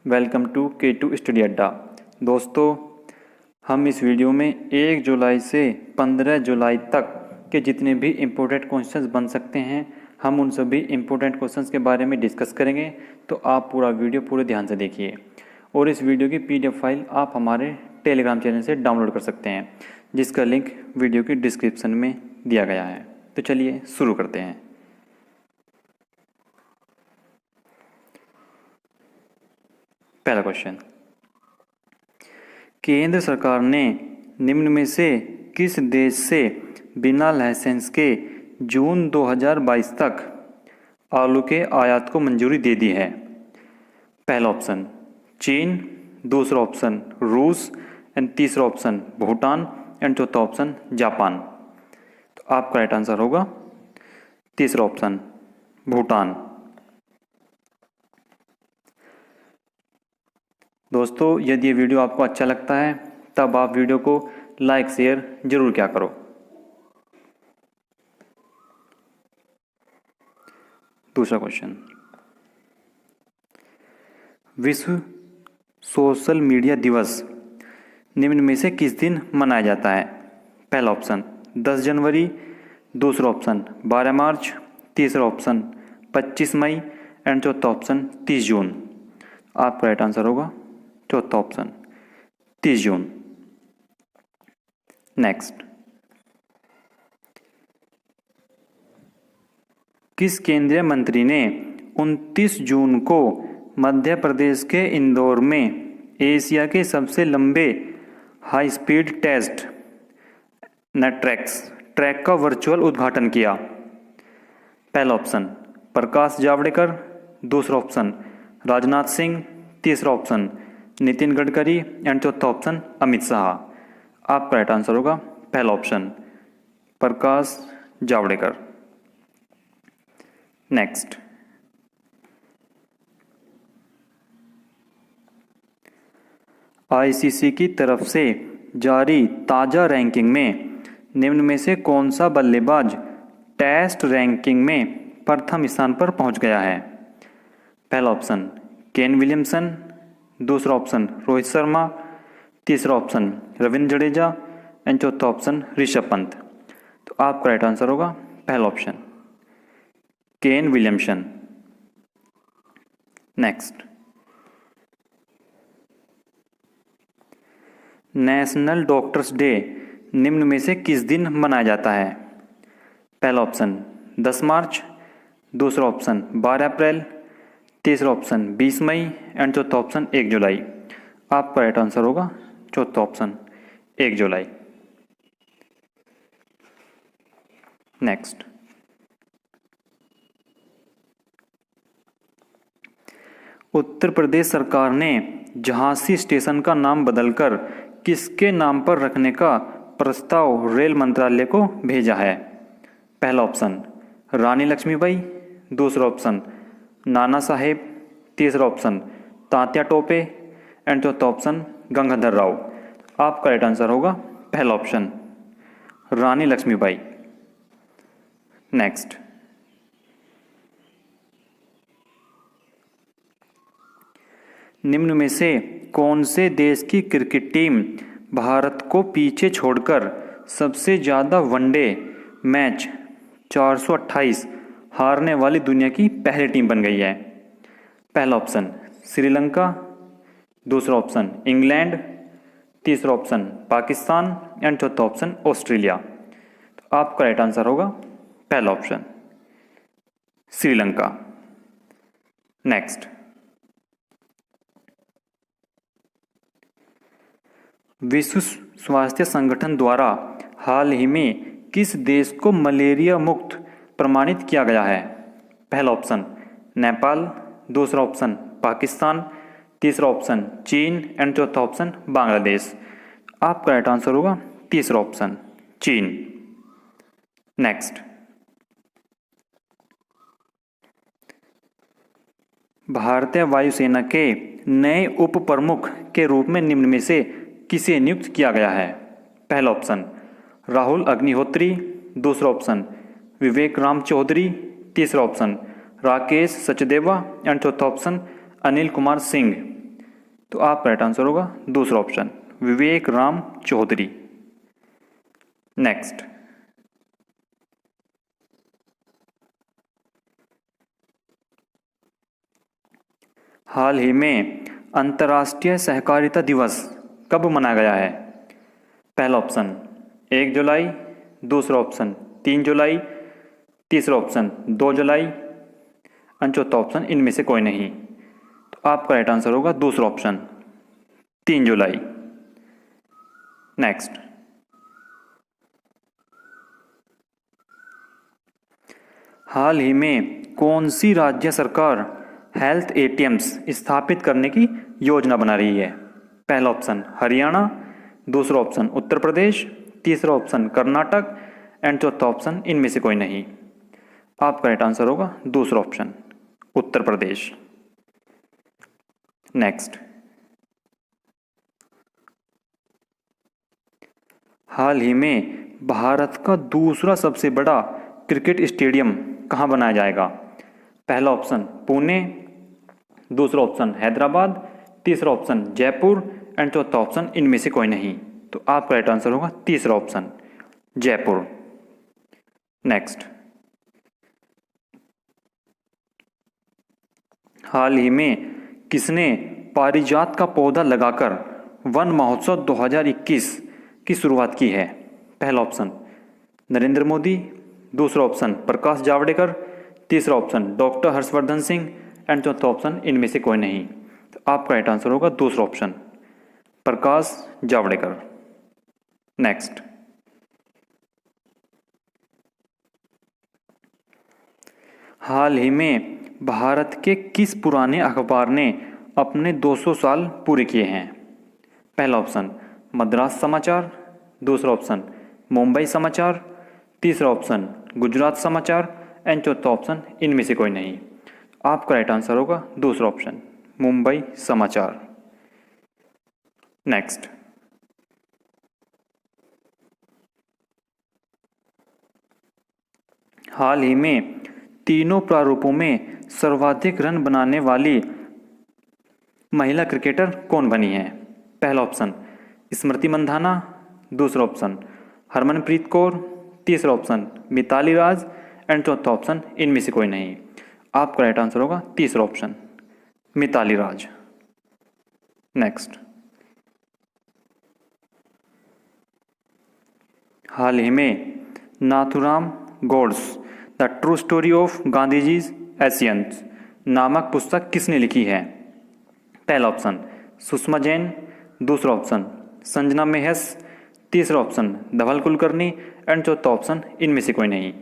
Welcome to K2 study अड्डा। दोस्तों, हम इस वीडियो में 1 जुलाई से 15 जुलाई तक के जितने भी इम्पोर्टेंट क्वेश्चंस बन सकते हैं, हम उन सभी इम्पोर्टेंट क्वेश्चंस के बारे में डिस्कस करेंगे। तो आप पूरा वीडियो पूरे ध्यान से देखिए और इस वीडियो की PDF फाइल आप हमारे टेलीग्राम चैनल से डाउनलोड कर सकते हैं, जिसका लिंक वीडियो की डिस्क्रिप्शन में दिया गया है। तो चलिए शुरू करते हैं। पहला क्वेश्चन, केंद्र सरकार ने निम्न में से किस देश से बिना लाइसेंस के जून 2022 तक आलू के आयात को मंजूरी दे दी है? पहला ऑप्शन चीन, दूसरा ऑप्शन रूस एंड तीसरा ऑप्शन भूटान एंड चौथा ऑप्शन जापान। तो आपका राइट आंसर होगा तीसरा ऑप्शन भूटान। दोस्तों, यदि ये वीडियो आपको अच्छा लगता है तब आप वीडियो को लाइक शेयर जरूर क्या करो। दूसरा क्वेश्चन, विश्व सोशल मीडिया दिवस निम्न में से किस दिन मनाया जाता है? पहला ऑप्शन 10 जनवरी, दूसरा ऑप्शन 12 मार्च, तीसरा ऑप्शन 25 मई एंड चौथा ऑप्शन 30 जून। आपका राइट आंसर होगा चौथा ऑप्शन 30 जून। नेक्स्ट, किस केंद्रीय मंत्री ने 29 जून को मध्य प्रदेश के इंदौर में एशिया के सबसे लंबे हाई स्पीड टेस्ट नेट्रेक्स ट्रैक का वर्चुअल उद्घाटन किया? पहला ऑप्शन प्रकाश जावड़ेकर, दूसरा ऑप्शन राजनाथ सिंह, तीसरा ऑप्शन नितिन गडकरी एंड चौथा ऑप्शन अमित शाह। आपका राइट आंसर होगा पहला option Prakash Javadekar. Next, ICC की तरफ से जारी ताजा रैंकिंग में निम्न में से कौन सा बल्लेबाज टेस्ट रैंकिंग में प्रथम स्थान पर पहुंच गया है? पहला ऑप्शन केन विलियमसन, दूसरा ऑप्शन रोहित शर्मा, तीसरा ऑप्शन रविंद्र जडेजा एंड चौथा ऑप्शन ऋषभ पंत। तो आपका राइट आंसर होगा पहला option Kane Williamson. Next, national doctors day निम्न में से किस दिन मनाया जाता है? पहला ऑप्शन 10 मार्च, दूसरा ऑप्शन 12 अप्रैल, तीसरा ऑप्शन 20 मई एंड चौथा ऑप्शन 1 जुलाई। आपका राइट आंसर होगा चौथा ऑप्शन 1 जुलाई। नेक्स्ट, उत्तर प्रदेश सरकार ने झांसी स्टेशन का नाम बदलकर किसके नाम पर रखने का प्रस्ताव रेल मंत्रालय को भेजा है? पहला ऑप्शन रानी लक्ष्मीबाई, दूसरा ऑप्शन नाना साहेब, तीसरा ऑप्शन तात्या टोपे एंड चौथा ऑप्शन गंगाधर राव। आपका राइट आंसर होगा पहला ऑप्शन रानी लक्ष्मीबाई। नेक्स्ट, निम्न में से कौन से देश की क्रिकेट टीम भारत को पीछे छोड़कर सबसे ज्यादा वनडे मैच 428 हारने वाली दुनिया की पहली टीम बन गई है? पहला ऑप्शन श्रीलंका, दूसरा ऑप्शन इंग्लैंड, तीसरा ऑप्शन पाकिस्तान एंड चौथा ऑप्शन ऑस्ट्रेलिया। तो आपका राइट आंसर होगा पहला ऑप्शन श्रीलंका। नेक्स्ट, विश्व स्वास्थ्य संगठन द्वारा हाल ही में किस देश को मलेरिया मुक्त प्रमाणित किया गया है? पहला ऑप्शन नेपाल, दूसरा ऑप्शन पाकिस्तान, तीसरा ऑप्शन चीन एंड चौथा ऑप्शन बांग्लादेश। आपका राइट आंसर होगा तीसरा ऑप्शन चीन। नेक्स्ट, भारतीय वायुसेना के नए उप प्रमुख के रूप में निम्न में से किसे नियुक्त किया गया है? पहला ऑप्शन राहुल अग्निहोत्री, दूसरा ऑप्शन विवेक राम चौधरी, तीसरा ऑप्शन राकेश सचदेवा एंड चौथा ऑप्शन अनिल कुमार सिंह। तो आपका राइट आंसर होगा दूसरा ऑप्शन, विवेक राम चौधरी। नेक्स्ट, हाल ही में अंतर्राष्ट्रीय सहकारिता दिवस कब मनाया गया है? पहला ऑप्शन 1 जुलाई, दूसरा ऑप्शन 3 जुलाई, तीसरा ऑप्शन 2 जुलाई और चौथा ऑप्शन इनमें से कोई नहीं। तो आपका राइट आंसर होगा दूसरा ऑप्शन 3 जुलाई। नेक्स्ट, हाल ही में कौन सी राज्य सरकार हेल्थ एटीएम्स स्थापित करने की योजना बना रही है? पहला ऑप्शन हरियाणा, दूसरा ऑप्शन उत्तर प्रदेश, तीसरा ऑप्शन कर्नाटक एंड चौथा ऑप्शन इनमें से कोई नहीं। आपका राइट आंसर होगा दूसरा ऑप्शन उत्तर प्रदेश। नेक्स्ट, हाल ही में भारत का दूसरा सबसे बड़ा क्रिकेट स्टेडियम कहाँ बनाया जाएगा? पहला ऑप्शन पुणे, दूसरा ऑप्शन हैदराबाद, तीसरा ऑप्शन जयपुर एंड चौथा ऑप्शन इनमें से कोई नहीं। तो आपका राइट आंसर होगा तीसरा ऑप्शन जयपुर। नेक्स्ट, हाल ही में किसने पारिजात का पौधा लगाकर वन महोत्सव 2021 की शुरुआत की है? पहला ऑप्शन नरेंद्र मोदी, दूसरा ऑप्शन प्रकाश जावड़ेकर, तीसरा option doctor Harshvardhan Singh and चौथा ऑप्शन इनमें से कोई नहीं। तो आपका राइट आंसर होगा दूसरा ऑप्शन प्रकाश जावड़ेकर। नेक्स्ट, हाल ही में भारत के किस पुराने अखबार ने अपने 200 साल पूरे किए हैं? पहला ऑप्शन मद्रास समाचार, दूसरा ऑप्शन मुंबई समाचार, तीसरा ऑप्शन गुजरात समाचार एंड चौथा ऑप्शन इनमें से कोई नहीं। आपका राइट आंसर होगा दूसरा ऑप्शन मुंबई समाचार। नेक्स्ट, हाल ही में तीनों प्रारूपों में सर्वाधिक रन बनाने वाली महिला क्रिकेटर कौन बनी है? पहला ऑप्शन स्मृति मंधाना, दूसरा ऑप्शन हरमनप्रीत कौर, तीसरा ऑप्शन मिताली राज एंड चौथा ऑप्शन इनमें से कोई नहीं। आपका राइट आंसर होगा तीसरा ऑप्शन मिताली राज। नेक्स्ट, हाल ही में Nathuram Godse the true story of Gandhiji's एशियंस नामक पुस्तक किसने लिखी है? पहला ऑप्शन सुषमा जैन, दूसरा ऑप्शन संजना मेहस, तीसरा ऑप्शन धवल कुलकर्णी एंड चौथा ऑप्शन इनमें से कोई नहीं।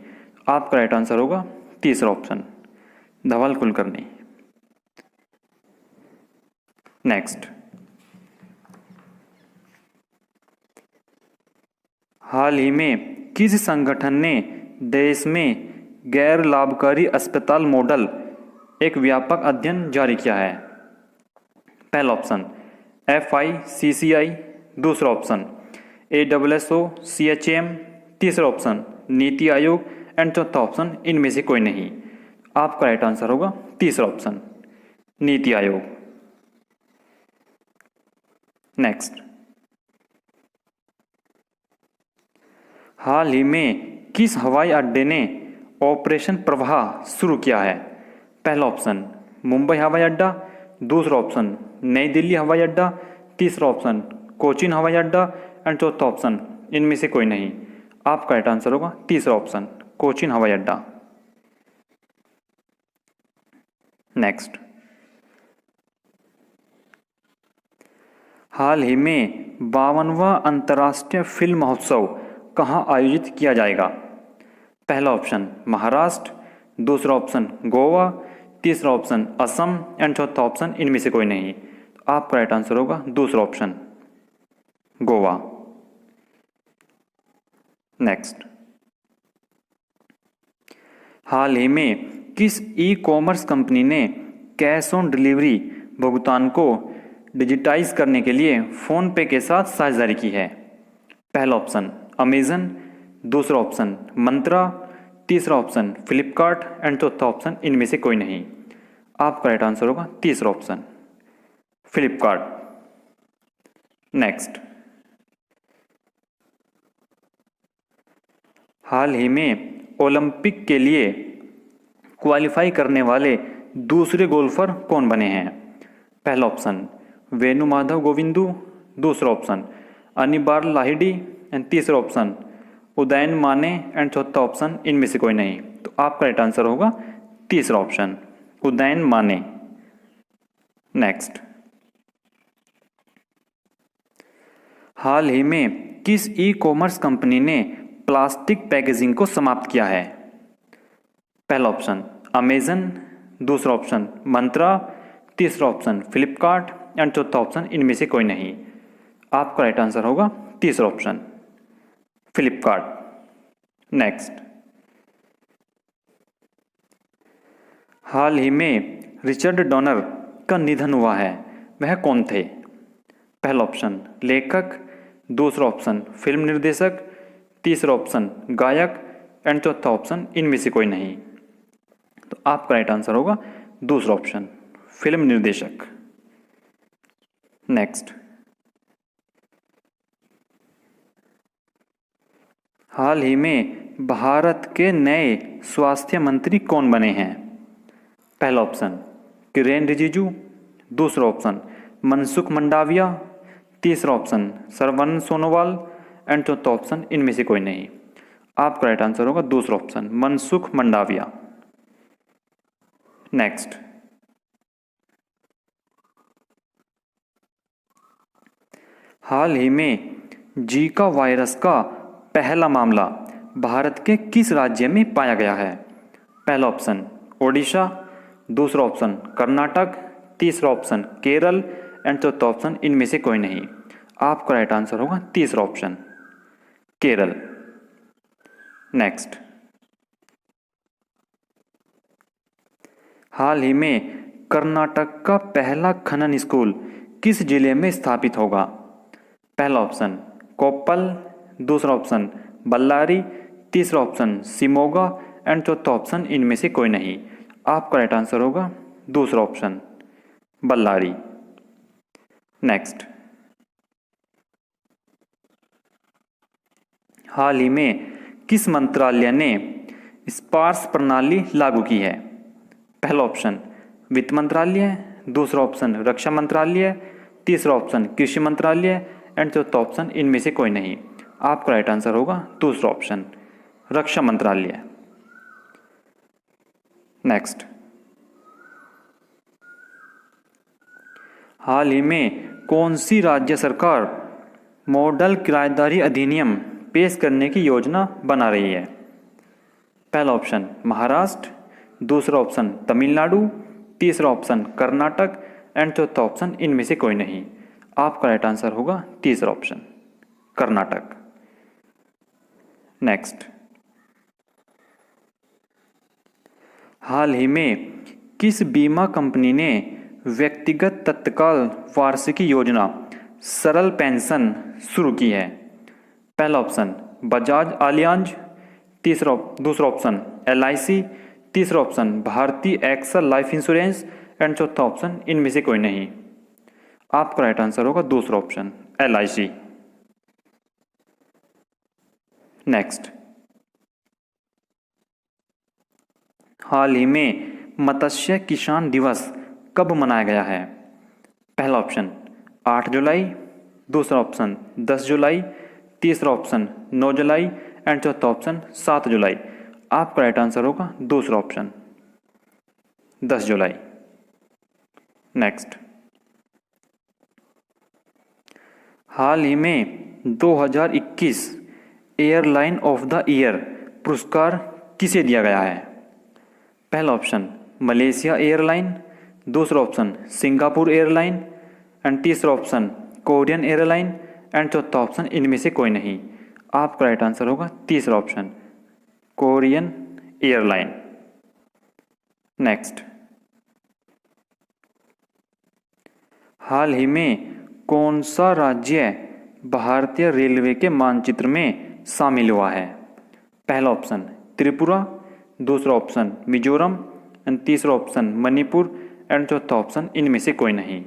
आपका राइट आंसर होगा तीसरा ऑप्शन धवल कुलकर्णी। नेक्स्ट, हाल ही में किस संगठन ने देश में गैर लाभकारी अस्पताल मॉडल एक व्यापक अध्ययन जारी किया है? पहला ऑप्शन FICCI, दूसरा ऑप्शन ASSOCHAM, तीसरा ऑप्शन नीति आयोग एंड चौथा ऑप्शन इनमें से कोई नहीं। आपका राइट आंसर होगा तीसरा ऑप्शन नीति आयोग। नेक्स्ट, हाल ही में किस हवाई अड्डे ने ऑपरेशन प्रवाह शुरू किया है? पहला ऑप्शन मुंबई हवाई अड्डा, दूसरा ऑप्शन नई दिल्ली हवाई अड्डा, तीसरा ऑप्शन कोचीन हवाई अड्डा एंड चौथा ऑप्शन इनमें से कोई नहीं। आपका राइट आंसर होगा तीसरा ऑप्शन कोचीन हवाई अड्डा। नेक्स्ट, हाल ही में 52वां अंतर्राष्ट्रीय फिल्म महोत्सव कहाँ आयोजित किया जाएगा? पहला ऑप्शन महाराष्ट्र, दूसरा ऑप्शन गोवा, तीसरा ऑप्शन असम एंड चौथा ऑप्शन इनमें से कोई नहीं। आपका राइट आंसर होगा दूसरा ऑप्शन गोवा। नेक्स्ट, हाल ही में किस ई कॉमर्स कंपनी ने कैश ऑन डिलीवरी भुगतान को डिजिटाइज करने के लिए फोन पे के साथ साझेदारी की है? पहला ऑप्शन अमेजन, दूसरा ऑप्शन मंत्रा, तीसरा ऑप्शन फ्लिपकार्ट एंड चौथा ऑप्शन इनमें से कोई नहीं। आपका राइट आंसर होगा तीसरा ऑप्शन फ्लिपकार्ट। नेक्स्ट, हाल ही में ओलंपिक के लिए क्वालिफाई करने वाले दूसरे गोल्फर कौन बने हैं? पहला ऑप्शन वेणु माधव गोविंदू, दूसरा ऑप्शन अनिबार लाहिड़ी एंड तीसरा ऑप्शन उदयन माने एंड चौथा ऑप्शन इनमें से कोई नहीं। तो आपका राइट आंसर होगा तीसरा ऑप्शन उदयन माने। नेक्स्ट, हाल ही में किस ई कॉमर्स कंपनी ने प्लास्टिक पैकेजिंग को समाप्त किया है? पहला ऑप्शन अमेजन, दूसरा ऑप्शन मंत्रा, तीसरा ऑप्शन फ्लिपकार्ट एंड चौथा ऑप्शन इनमें से कोई नहीं। आपका राइट आंसर होगा तीसरा ऑप्शन फ्लिपकार्ट। नेक्स्ट, हाल ही में रिचर्ड डॉनर का निधन हुआ है, वह कौन थे? पहला ऑप्शन लेखक, दूसरा ऑप्शन फिल्म निर्देशक, तीसरा ऑप्शन गायक एंड चौथा ऑप्शन इनमें से कोई नहीं। तो आपका राइट आंसर होगा दूसरा ऑप्शन फिल्म निर्देशक। नेक्स्ट, हाल ही में भारत के नए स्वास्थ्य मंत्री कौन बने हैं? पहला ऑप्शन किरेन रिजिजू, दूसरा ऑप्शन मनसुख मंडाविया, तीसरा ऑप्शन सर्बानंद सोनोवाल एंड चौथा ऑप्शन इनमें से कोई नहीं। आपका राइट आंसर होगा दूसरा ऑप्शन मनसुख मंडाविया। नेक्स्ट, हाल ही में जीका वायरस का पहला मामला भारत के किस राज्य में पाया गया है? पहला ऑप्शन ओडिशा, दूसरा ऑप्शन कर्नाटक, तीसरा ऑप्शन केरल एंड चौथा ऑप्शन इनमें से कोई नहीं। आपका राइट आंसर होगा तीसरा ऑप्शन केरल। नेक्स्ट, हाल ही में कर्नाटक का पहला खनन स्कूल किस जिले में स्थापित होगा? पहला ऑप्शन कोप्पल, दूसरा ऑप्शन बल्लारी, तीसरा ऑप्शन शिमोगा एंड चौथा ऑप्शन इनमें से कोई नहीं। आपका राइट आंसर होगा दूसरा ऑप्शन बल्लारी। नेक्स्ट, हाल ही में किस मंत्रालय ने स्पार्स प्रणाली लागू की है? पहला ऑप्शन वित्त मंत्रालय, दूसरा ऑप्शन रक्षा मंत्रालय, तीसरा ऑप्शन कृषि मंत्रालय एंड चौथा ऑप्शन इनमें से कोई नहीं। आपका राइट आंसर होगा दूसरा ऑप्शन रक्षा मंत्रालय। नेक्स्ट, हाल ही में कौन सी राज्य सरकार मॉडल किराएदारी अधिनियम पेश करने की योजना बना रही है? पहला ऑप्शन महाराष्ट्र, दूसरा ऑप्शन तमिलनाडु, तीसरा ऑप्शन कर्नाटक एंड चौथा ऑप्शन इनमें से कोई नहीं। आपका राइट आंसर होगा तीसरा ऑप्शन कर्नाटक। नेक्स्ट, हाल ही में किस बीमा कंपनी ने व्यक्तिगत तत्काल वार्षिकी योजना सरल पेंशन शुरू की है? पहला ऑप्शन बजाज आलियांज, दूसरा ऑप्शन LIC, तीसरा ऑप्शन भारतीय एक्सल लाइफ इंश्योरेंस एंड चौथा ऑप्शन इनमें से कोई नहीं। आपका राइट आंसर होगा दूसरा ऑप्शन LIC। नेक्स्ट, हाल ही में मत्स्य किसान दिवस कब मनाया गया है? पहला ऑप्शन 8 जुलाई, दूसरा ऑप्शन 10 जुलाई, तीसरा ऑप्शन 9 जुलाई एंड चौथा ऑप्शन 7 जुलाई। आपका राइट आंसर होगा दूसरा ऑप्शन 10 जुलाई। नेक्स्ट, हाल ही में 2021 एयरलाइन ऑफ द ईयर पुरस्कार किसे दिया गया है? पहला ऑप्शन मलेशिया एयरलाइन, दूसरा ऑप्शन सिंगापुर एयरलाइन एंड तीसरा ऑप्शन कोरियन एयरलाइन एंड चौथा ऑप्शन इनमें से कोई नहीं। आपका राइट आंसर होगा तीसरा ऑप्शन कोरियन एयरलाइन। नेक्स्ट, हाल ही में कौन सा राज्य भारतीय रेलवे के मानचित्र में शामिल हुआ है? पहला ऑप्शन त्रिपुरा, दूसरा ऑप्शन मिजोरम एंड तीसरा ऑप्शन मणिपुर एंड चौथा ऑप्शन इनमें से कोई नहीं।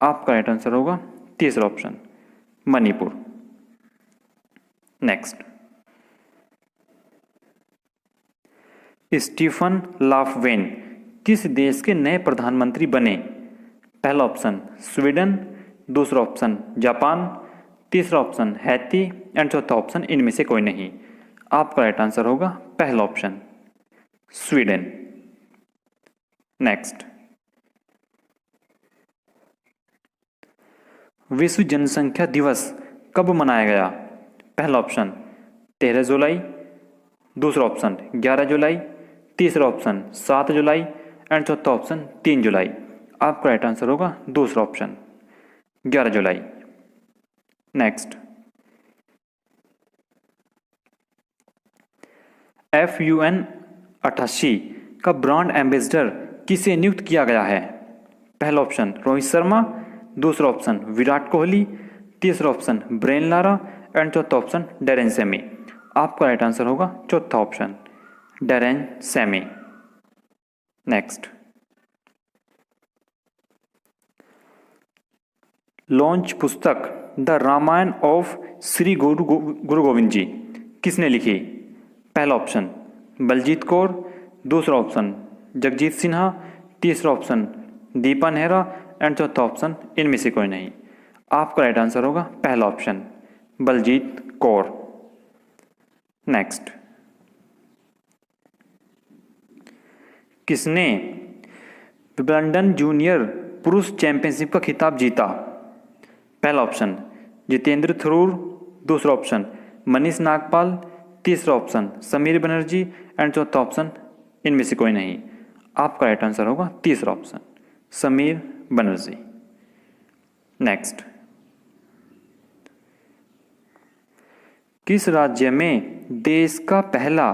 आपका राइट आंसर होगा तीसरा ऑप्शन मणिपुर। नेक्स्ट, स्टीफन लाफवेन किस देश के नए प्रधानमंत्री बने? पहला ऑप्शन स्वीडन, दूसरा ऑप्शन जापान, तीसरा ऑप्शन हैती एंड चौथा ऑप्शन इनमें से कोई नहीं। आपका राइट आंसर होगा पहला ऑप्शन स्वीडन। नेक्स्ट, विश्व जनसंख्या दिवस कब मनाया गया? पहला ऑप्शन 13 जुलाई, दूसरा ऑप्शन 11 जुलाई, तीसरा ऑप्शन 7 जुलाई एंड चौथा ऑप्शन 3 जुलाई। आपका राइट आंसर होगा दूसरा ऑप्शन 11 जुलाई। नेक्स्ट, FUN 88 का ब्रांड एम्बेसडर किसे नियुक्त किया गया है? पहला ऑप्शन रोहित शर्मा, दूसरा ऑप्शन विराट कोहली, तीसरा ऑप्शन ब्रेन लारा एंड चौथा ऑप्शन डैरेन सैमी। आपका राइट आंसर होगा चौथा option Darren Sammy. Next, launch पुस्तक द रामायण ऑफ श्री गुरु गोविंद जी किसने लिखी? पहला ऑप्शन बलजीत कौर, दूसरा ऑप्शन जगजीत सिन्हा, तीसरा ऑप्शन दीपा नेहरा एंड चौथा ऑप्शन इनमें से कोई नहीं। आपका राइट आंसर होगा पहला ऑप्शन बलजीत कौर। नेक्स्ट, किसने विंबलडन जूनियर पुरुष चैंपियनशिप का खिताब जीता? पहला ऑप्शन जितेंद्र थरूर, दूसरा ऑप्शन मनीष नागपाल, तीसरा ऑप्शन समीर बनर्जी एंड चौथा ऑप्शन इनमें से कोई नहीं। आपका राइट आंसर होगा तीसरा ऑप्शन समीर बनर्जी। नेक्स्ट, किस राज्य में देश का पहला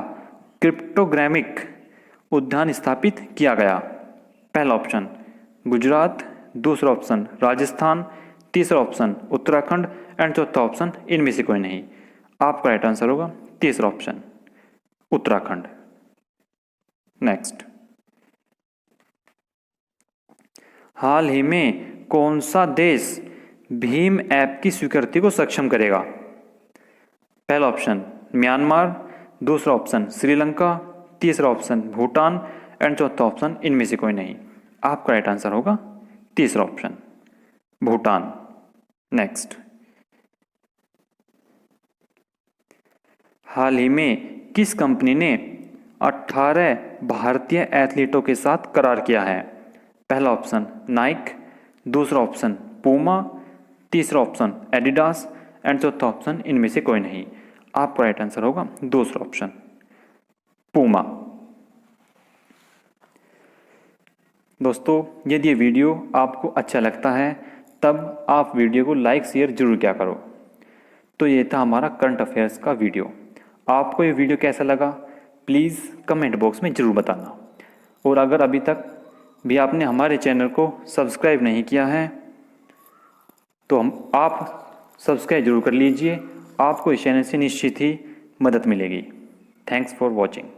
क्रिप्टोग्रामिक उद्यान स्थापित किया गया? पहला ऑप्शन गुजरात, दूसरा ऑप्शन राजस्थान, तीसरा ऑप्शन उत्तराखंड एंड चौथा ऑप्शन इनमें से कोई नहीं। आपका राइट आंसर होगा तीसरा ऑप्शन उत्तराखंड। नेक्स्ट, हाल ही में कौन सा देश भीम ऐप की स्वीकृति को सक्षम करेगा? पहला ऑप्शन म्यांमार, दूसरा ऑप्शन श्रीलंका, तीसरा ऑप्शन भूटान एंड चौथा ऑप्शन इनमें से कोई नहीं। आपका राइट आंसर होगा तीसरा ऑप्शन भूटान। नेक्स्ट, हाल ही में किस कंपनी ने 18 भारतीय एथलीटों के साथ करार किया है? पहला ऑप्शन नाइक, दूसरा ऑप्शन पूमा, तीसरा ऑप्शन एडिडास एंड चौथा ऑप्शन इनमें से कोई नहीं। आपका राइट आंसर होगा दूसरा ऑप्शन पूमा। दोस्तों, यदि ये वीडियो आपको अच्छा लगता है तब आप वीडियो को लाइक शेयर जरूर किया करो। तो ये था हमारा करंट अफेयर्स का वीडियो। आपको ये वीडियो कैसा लगा प्लीज़ कमेंट बॉक्स में ज़रूर बताना। और अगर अभी तक भी आपने हमारे चैनल को सब्सक्राइब नहीं किया है तो आप सब्सक्राइब जरूर कर लीजिए। आपको इस चैनल से निश्चित ही मदद मिलेगी। Thanks for watching.